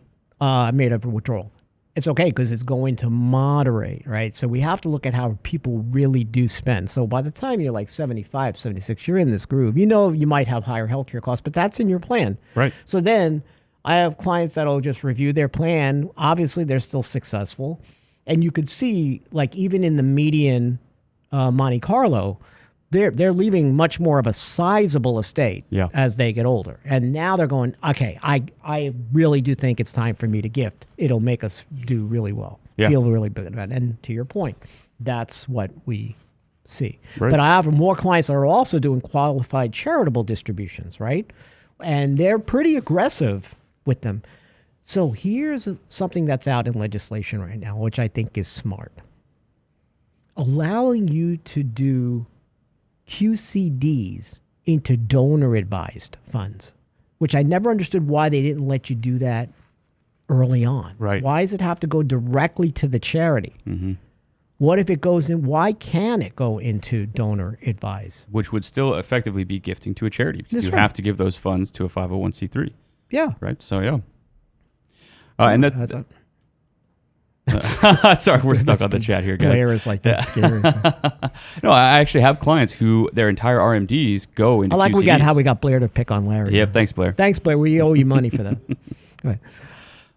Made of withdrawal. It's okay because it's going to moderate, right? So we have to look at how people really do spend. So by the time you're like 75, 76, you're in this groove. You might have higher healthcare costs, but that's in your plan.
Right.
So then I have clients that'll just review their plan. Obviously, they're still successful. And you could see, even in the median Monte Carlo, they're leaving much more of a sizable estate as they get older. And now they're going, okay, I really do think it's time for me to gift. It'll make us do really well, feel really good about it. And to your point, that's what we see.
Right.
But I have more clients that are also doing qualified charitable distributions, right? And they're pretty aggressive with them. So here's something that's out in legislation right now, which I think is smart. Allowing you to do QCDs into donor-advised funds, which I never understood why they didn't let you do that early on.
Right.
Why does it have to go directly to the charity?
Mm-hmm.
What if it goes in? Why can it go into donor advised?
Which would still effectively be gifting to a charity because
That's
you
right.
have to give those funds to a 501c3.
Yeah.
Right. So yeah. And
That's
that.
a-
Sorry, we're stuck on the chat here, guys.
Blair is like, that's scary.
No, I actually have clients who their entire RMDs go into
I like
QCDs.
how we got Blair to pick on Larry.
Yep, thanks, Blair.
Thanks, Blair. We owe you money for that. Go ahead.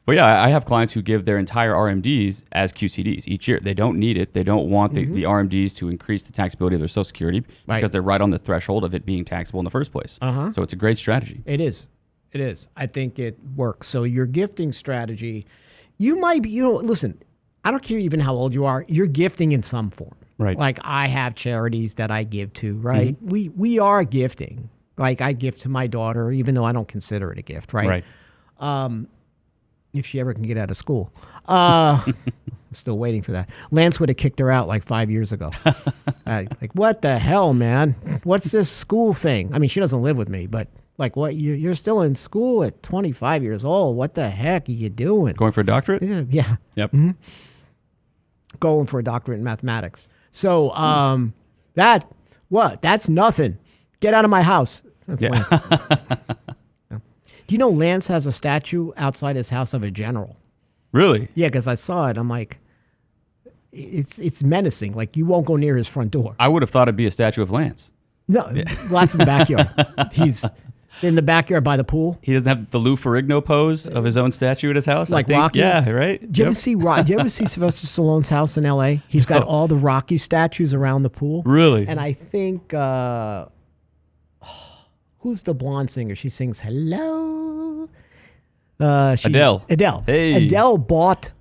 But yeah, I have clients who give their entire RMDs as QCDs each year. They don't need it. They don't want the RMDs to increase the taxability of their Social Security
Right.
because they're right on the threshold of it being taxable in the first place.
Uh-huh.
So it's a great strategy.
It is. It is. I think it works. So your gifting strategy, you might be, listen, I don't care even how old you are, you're gifting in some form.
Right.
Like I have charities that I give to, right? We are gifting. Like I give to my daughter, even though I don't consider it a gift, right?
Right.
If she ever can get out of school. I'm still waiting for that. Lance would have kicked her out like 5 years ago. Like, what the hell, man? What's this school thing? I mean, she doesn't live with me, but like, what? You're still in school at 25 years old. What the heck are you doing?
Going for a doctorate?
Yeah.
Yep.
Going for a doctorate in mathematics. So that's nothing. Get out of my house. That's Lance. Do you know Lance has a statue outside his house of a general?
Really?
Yeah, because I saw it. I'm like, it's menacing. Like, you won't go near his front door.
I would have thought it'd be a statue of Lance.
No, well, that's in the backyard. He's in the backyard by the pool.
He doesn't have the Lou Ferrigno pose of his own statue at his house?
Like
I think.
Rocky?
Yeah, right?
Did you ever see Sylvester Stallone's house in L.A.? He's got all the Rocky statues around the pool.
Really?
And I think, who's the blonde singer? She sings Hello.
Adele. Hey.
Adele bought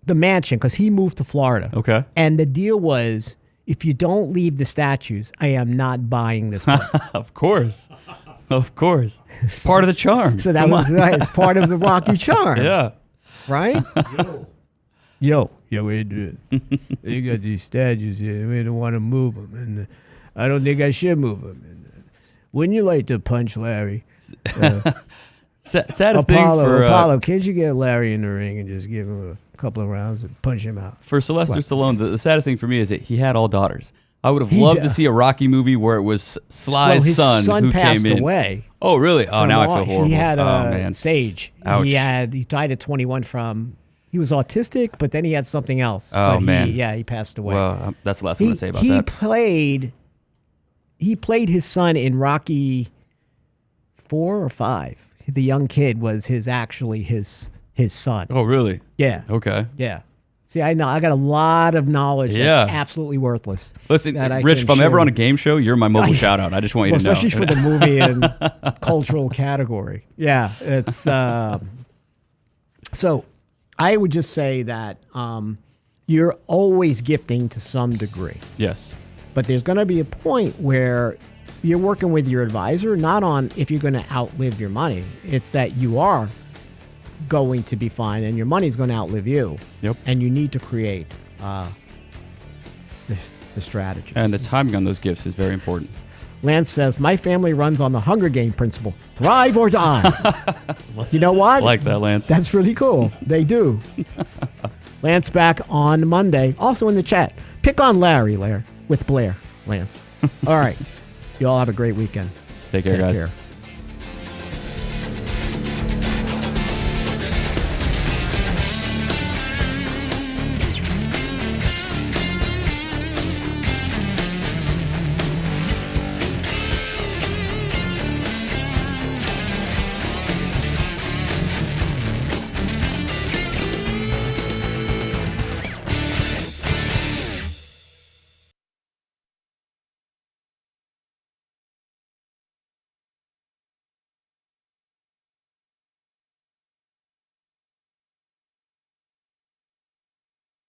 the mansion because he moved to Florida.
Okay.
And the deal was, if you don't leave the statues, I am not buying this place.
Of course. Of course. It's part of the charm.
So that was right. It's part of the Rocky charm.
Yeah.
Right? Yo, we do it. They got these statues here. We don't want to move them. And I don't think I should move them. And, wouldn't you like to punch Larry?
Saddest thing for
Apollo, can't you get Larry in the ring and just give him a couple of rounds and punch him out?
For Sylvester Stallone, the saddest thing for me is that he had all daughters. I would have loved to see a Rocky movie where it was Sly's
his son
who
passed
came in.
away.
Oh, really? Oh, now I feel horrible.
He had
man.
Sage.
Ouch.
He died at 21 from. He was autistic, but then he had something else.
Oh,
but
man.
He passed away.
Well, that's the last thing to say about that.
He played his son in Rocky 4 or 5. The young kid was his son.
Oh, really?
Yeah.
Okay.
Yeah. See, I know I got a lot of knowledge that's absolutely worthless.
Listen,
that I
Rich,
can
if I'm ever
share.
on a game show, you're my mobile shout out. I just want you to know.
Especially for the movie and cultural category. Yeah. It's so I would just say that you're always gifting to some degree.
Yes.
But there's going to be a point where you're working with your advisor, not on if you're going to outlive your money. It's that you are going to be fine and your money's going to outlive you.
Yep.
And you need to create the strategy.
And the timing on those gifts is very important.
Lance says, my family runs on the Hunger Game principle. Thrive or die. You know what?
I like that, Lance.
That's really cool. They do. Lance back on Monday. Also in the chat. Pick on Larry, with Blair, Lance. All right. You all have a great weekend.
Take care, guys.
Care.